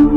I'm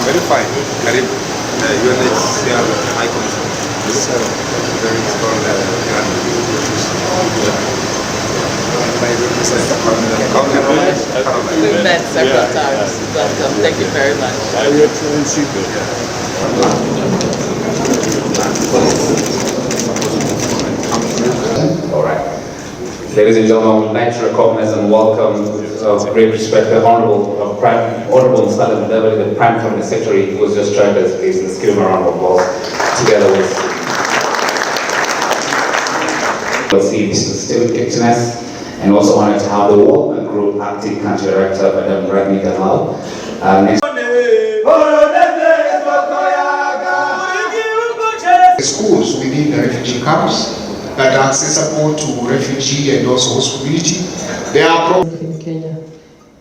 very fine. Karibu. UNHCR High Commission. Very strong We've met several times. Welcome. Thank you very much. Your Excellency. All right. Ladies and gentlemen, I would like to recognize and welcome with great respect the Honorable Mudavadi, the Prime Cabinet Secretary, who was just joined us. Please, let's give him a round of applause together with Dictionary, and also honored to have the World Bank Group Acting Country Director, Madam Ragni Dalal. Schools within the refugee camps that are accessible to refugee and also hospitality. They are in Kenya.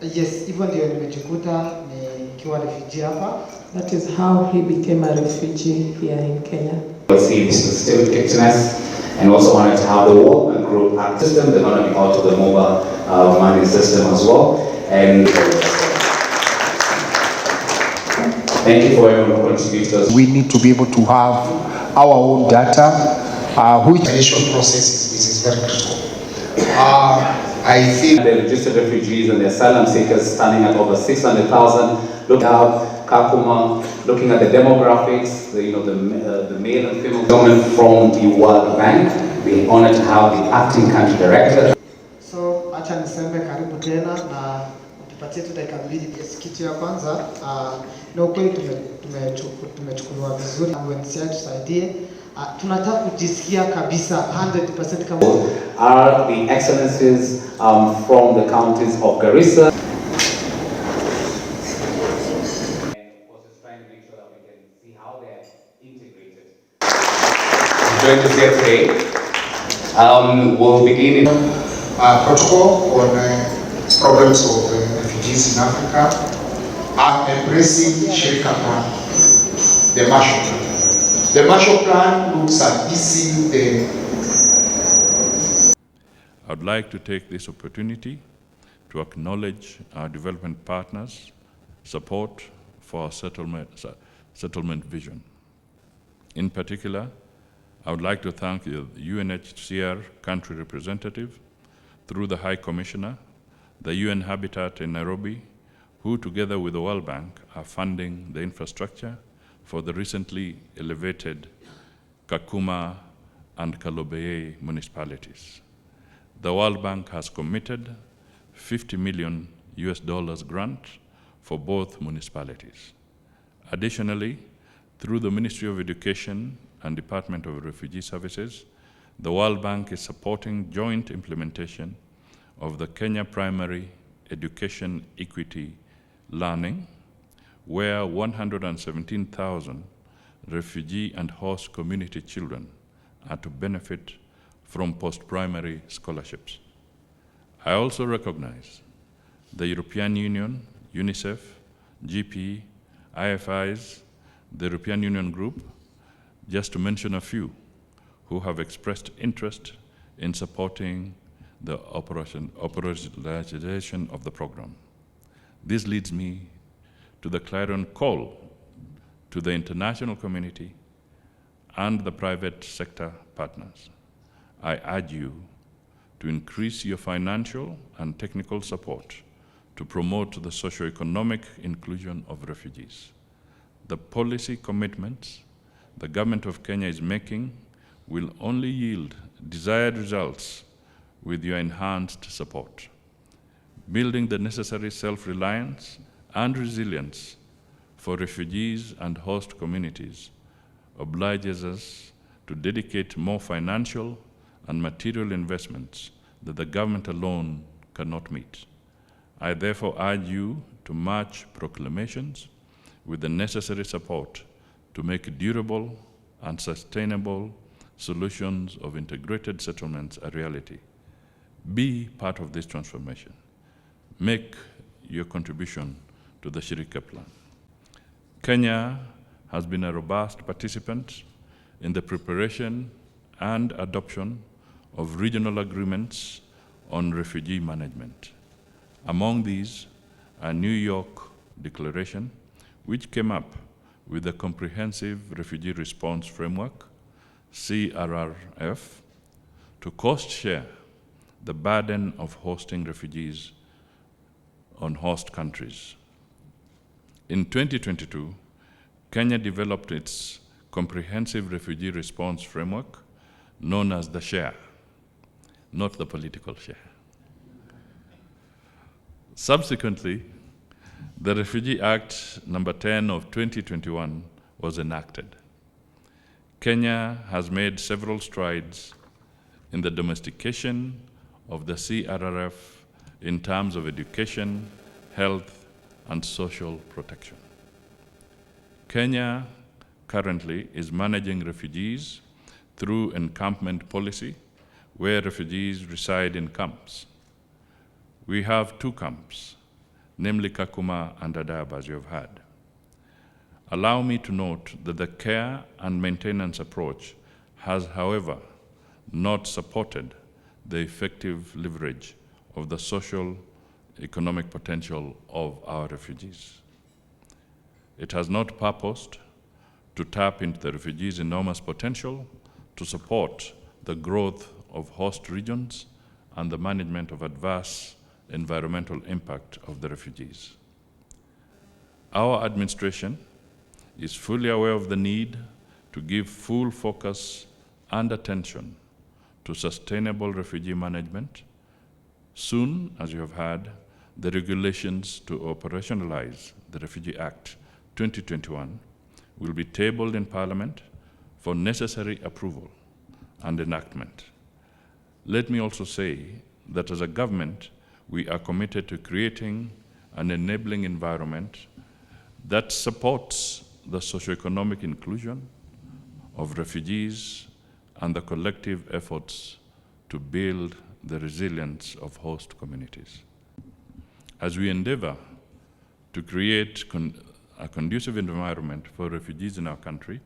Yes, even though nimejikuta nikiwa refugee hapa. That is how he became a refugee here in Kenya. And also honored to have the World Bank Group Act system. They're going to be out of the mobile money system as well. And thank you for everyone who contributed. We need to be able to have our own data, which initial process is very critical. I think the registered refugees and the asylum seekers standing at over 600,000. Look at Kakuma, looking at the demographics, the male and female government from the World Bank. We're honored to have the acting country director. So acha niseme karibu tena na tupatie tu dakika mbili. Kitu ya kwanza na ukweli tumechukuliwa vizuri na UNHCR tusaidie. Tunataka kujisikia kabisa 100% kama are the excellencies from the counties of Garissa. Joined us here today. We'll begin in protocol on problems of refugees in Africa and embracing Shirika Plan, the Marshall Plan. The Marshall Plan looks at easing the. I'd like to take this opportunity to acknowledge our development partners' support for our settlement vision. In particular, I would like to thank the UNHCR country representative through the High Commissioner, the UN Habitat in Nairobi, who together with the World Bank are funding the infrastructure for the recently elevated Kakuma and Kalobeye municipalities. The World Bank has committed $50 million grant for both municipalities. Additionally, through the Ministry of Education and Department of Refugee Services, the World Bank is supporting joint implementation of the Kenya Primary Education Equity Learning, where $117,000 refugee and host community children are to benefit from post-primary scholarships. I also recognize the European Union, UNICEF, GP, IFIs, the European Union Group, just to mention a few, who have expressed interest in supporting the operationalization of the program. This leads me to the clarion call to the international community and the private sector partners. I urge you to increase your financial and technical support to promote the socio-economic inclusion of refugees. The policy commitments the government of Kenya is making will only yield desired results with your enhanced support. Building the necessary self-reliance and resilience for refugees and host communities obliges us to dedicate more financial and material investments that the government alone cannot meet. I therefore urge you to match proclamations with the necessary support to make durable and sustainable solutions of integrated settlements a reality. Be part of this transformation. Make your contribution to the Shirika Plan. Kenya has been a robust participant in the preparation and adoption of regional agreements on refugee management. Among these, a New York Declaration, which came up with a comprehensive refugee response framework, CRRF, to cost share the burden of hosting refugees on host countries. In 2022, Kenya developed its comprehensive refugee response framework, known as the SHARE, not the political share. Subsequently, the Refugee Act number 10 of 2021 was enacted. Kenya has made several strides in the domestication of the CRRF in terms of education, health, and social protection. Kenya currently is managing refugees through encampment policy, where refugees reside in camps. We have 2 camps, namely Kakuma and Dadaab, as you have heard. Allow me to note that the care and maintenance approach has, however, not supported the effective leverage of the social economic potential of our refugees. It has not purposed to tap into the refugees' enormous potential to support the growth of host regions and the management of adverse environmental impact of the refugees. Our administration is fully aware of the need to give full focus and attention to sustainable refugee management. Soon, as you have heard, the regulations to operationalize the Refugee Act 2021 will be tabled in Parliament for necessary approval and enactment. Let me also say that as a government, we are committed to creating an enabling environment that supports the socioeconomic inclusion of refugees and the collective efforts to build the resilience of host communities. As we endeavor to create a conducive environment for refugees in our country,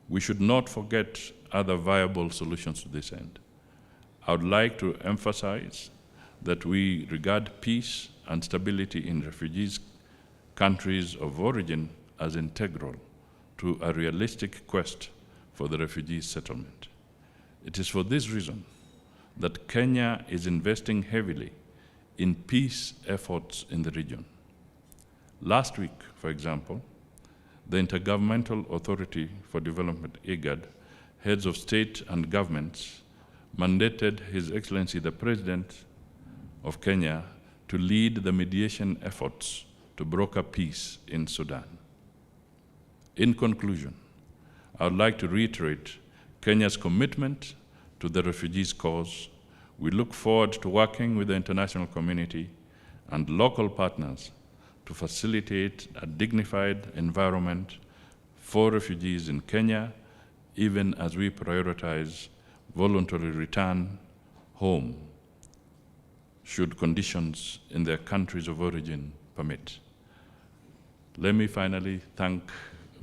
we should not forget other viable solutions to this end. I would like to emphasize that we regard peace and stability in refugees' countries of origin as integral to a realistic quest for the refugee settlement. It is for this reason that Kenya is investing heavily in peace efforts in the region. Last week, for example, the Intergovernmental Authority for Development, IGAD, heads of state and governments mandated His Excellency the President of Kenya to lead the mediation efforts to broker peace in Sudan. In conclusion, I would like to reiterate Kenya's commitment to the refugees' cause. We look forward to working with the international community and local partners to facilitate a dignified environment for refugees in Kenya, even as we prioritize voluntary return home, should conditions in their countries of origin permit. Let me finally thank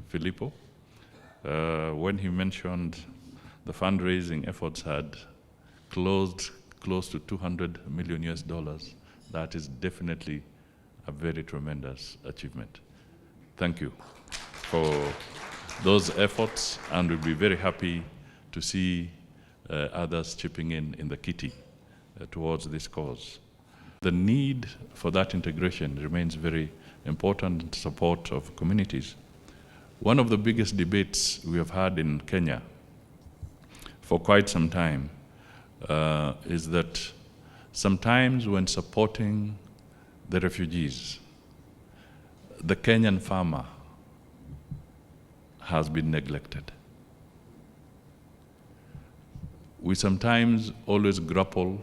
Filippo. When he mentioned the fundraising efforts had closed close to $200 million US, that is definitely a very tremendous achievement. Thank you for those efforts, and we'll be very happy to see others chipping in the kitty towards this cause. The need for that integration remains very important in support of communities. One of the biggest debates we have had in Kenya for quite some time is that sometimes when supporting the refugees, the Kenyan farmer has been neglected. We sometimes always grapple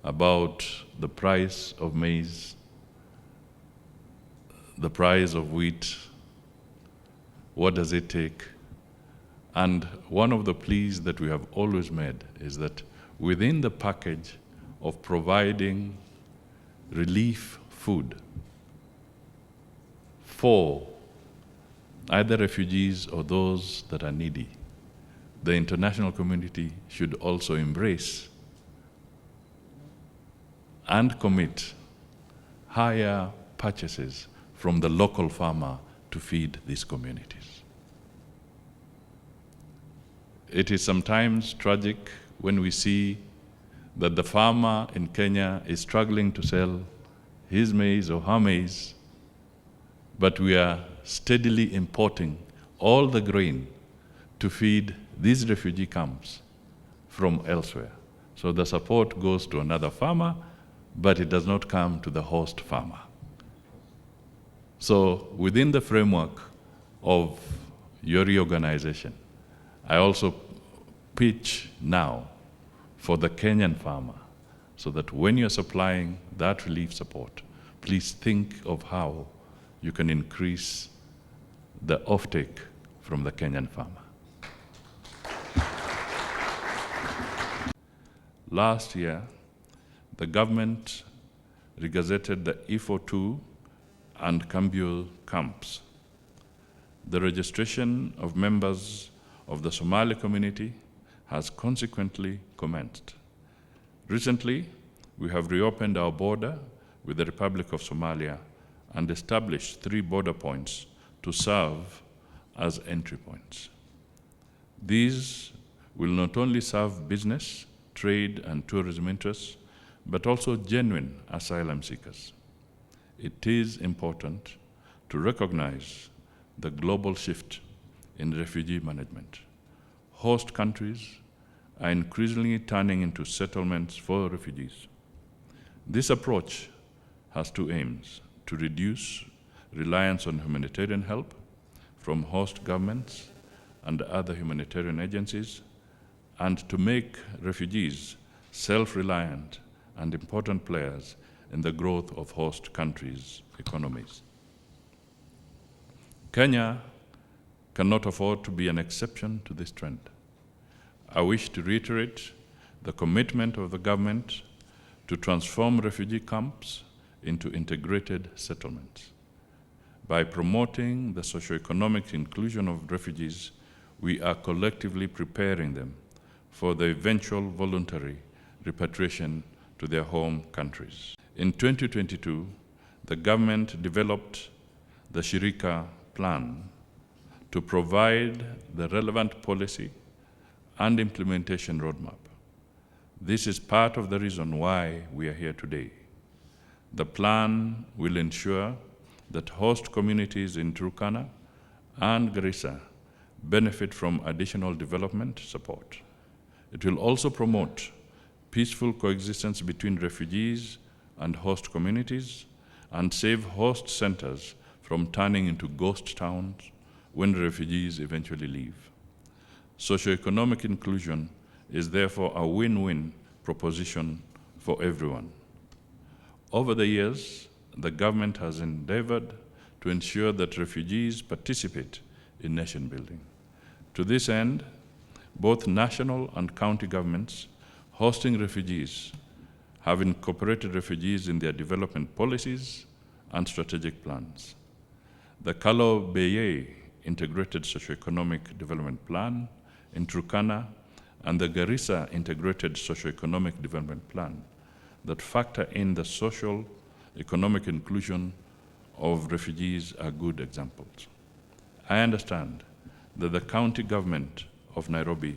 about the price of maize, the price of wheat, what does it take? And one of the pleas that we have always made is that within the package of providing relief food for either refugees or those that are needy, the international community should also embrace and commit higher purchases from the local farmer to feed these communities. It is sometimes tragic when we see that the farmer in Kenya is struggling to sell his maize or her maize, but we are steadily importing all the grain to feed these refugee camps from elsewhere. So the support goes to another farmer, but it does not come to the host farmer. So within the framework of your reorganization, I also pitch now for the Kenyan farmer, so that when you're supplying that relief support, please think of how you can increase the offtake from the Kenyan farmer. Last year, the government regazetted the Ifo2 and Kambio camps. The registration of members of the Somali community has consequently commenced. Recently, we have reopened our border with the Republic of Somalia and established 3 border points to serve as entry points. These will not only serve business, trade, and tourism interests, but also genuine asylum seekers. It is important to recognize the global shift in refugee management. Host countries are increasingly turning into settlements for refugees. This approach has 2 aims: to reduce reliance on humanitarian help from host governments and other humanitarian agencies, and to make refugees self-reliant and important players in the growth of host countries' economies. Kenya cannot afford to be an exception to this trend. I wish to reiterate the commitment of the government to transform refugee camps into integrated settlements. By promoting the socio-economic inclusion of refugees, we are collectively preparing them for the eventual voluntary repatriation to their home countries. In 2022, the government developed the Shirika Plan to provide the relevant policy and implementation roadmap. This is part of the reason why we are here today. The plan will ensure that host communities in Turkana and Garissa benefit from additional development support. It will also promote peaceful coexistence between refugees and host communities and save host centers from turning into ghost towns when refugees eventually leave. Socioeconomic inclusion is therefore a win-win proposition for everyone. Over the years, the government has endeavored to ensure that refugees participate in nation building. To this end, both national and county governments hosting refugees have incorporated refugees in their development policies and strategic plans. The Kalo Beye Integrated Socioeconomic Development Plan in Turkana and the Garissa Integrated Socioeconomic Development Plan that factor in the social, economic inclusion of refugees are good examples. I understand that the county government of Nairobi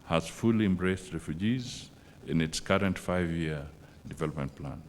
has fully embraced refugees in its current 5-year development plan.